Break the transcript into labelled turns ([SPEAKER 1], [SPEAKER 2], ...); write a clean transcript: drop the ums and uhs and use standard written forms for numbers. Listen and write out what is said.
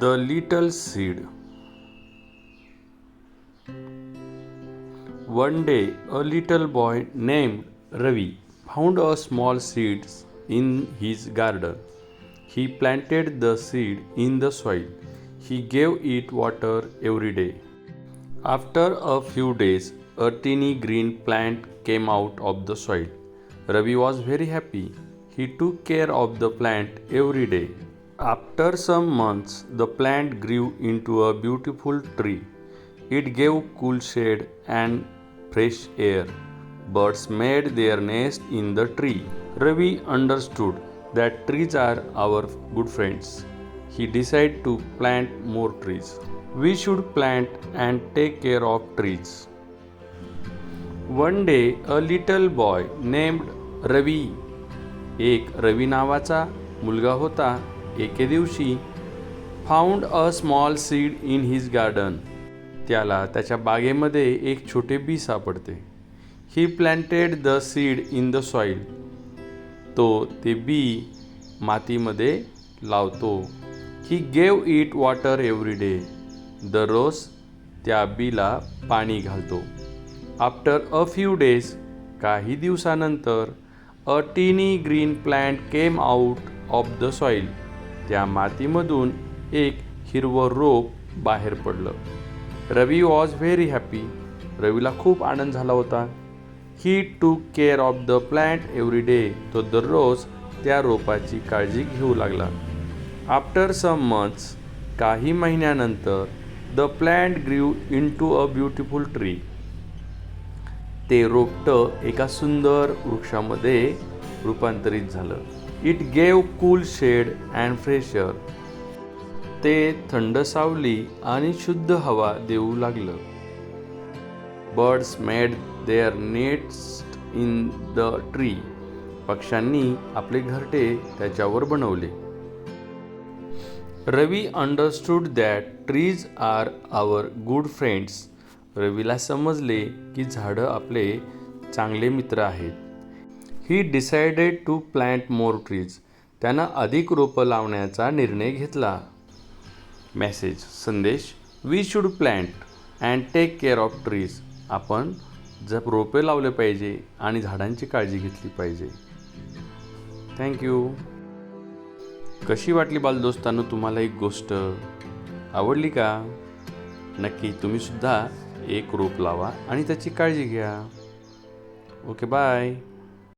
[SPEAKER 1] The little seed. One day, a little boy named Ravi found a small seed in his garden. He planted the seed in the soil. He gave it water every day. After a few days, a teeny green plant came out of the soil. Ravi was very happy. He took care of the plant every day. After some months, the plant grew into a beautiful tree. It gave cool shade and fresh air. Birds made their nest in the tree. Ravi understood that trees are our good friends. He decided to plant more trees. We should plant and take care of trees. One day, a little boy named Ravi, एक रवी नावाचा मुलगा होता, एके दिवशी found a small seed in his garden. त्याला त्याच्या बागेमध्ये एक छोटे बी सापडते. He planted the seed in the soil. तो ते बी मातीमध्ये लावतो. He gave it water every day. दररोज त्या बीला पाणी घालतो. आफ्टर अ फ्यू डेज, काही दिवसानंतर, अ टीनी green plant came out of the soil. त्या मातीमधून एक हिरवं रोप बाहेर पडलं. रवी वॉज व्हेरी हॅपी. रवीला खूप आनंद झाला होता. ही टूक care of the plant every day. तो दररोज त्या रोपाची काळजी घेऊ लागला. आफ्टर सम मंथ्स, काही महिन्यानंतर, the plant grew into a beautiful tree. ते रोपटं एका सुंदर वृक्षामध्ये रूपांतरित झालं. It gave cool shade and fresh air. ते थंड सावली आणि शुद्ध हवा देऊ लागलं. Birds made their nest in the tree. पक्ष्यांनी आपले घरटे त्याच्यावर बनवले. Ravi understood that trees are our good friends. रवीला समजले की झाडं आपले चांगले मित्र आहेत. He decided to plant more trees. त्यानं अधिक रोपं लावण्याचा निर्णय घेतला. मेसेज, संदेश, we should plant and take care of trees. आपण रोपे लावले पाहिजे आणि झाडांची काळजी घेतली पाहिजे. थँक्यू. कशी वाटली बालदोस्तांनो तुम्हाला एक गोष्ट? आवडली का? नक्की तुम्हीसुद्धा एक रोप लावा आणि त्याची काळजी घ्या. Okay, bye.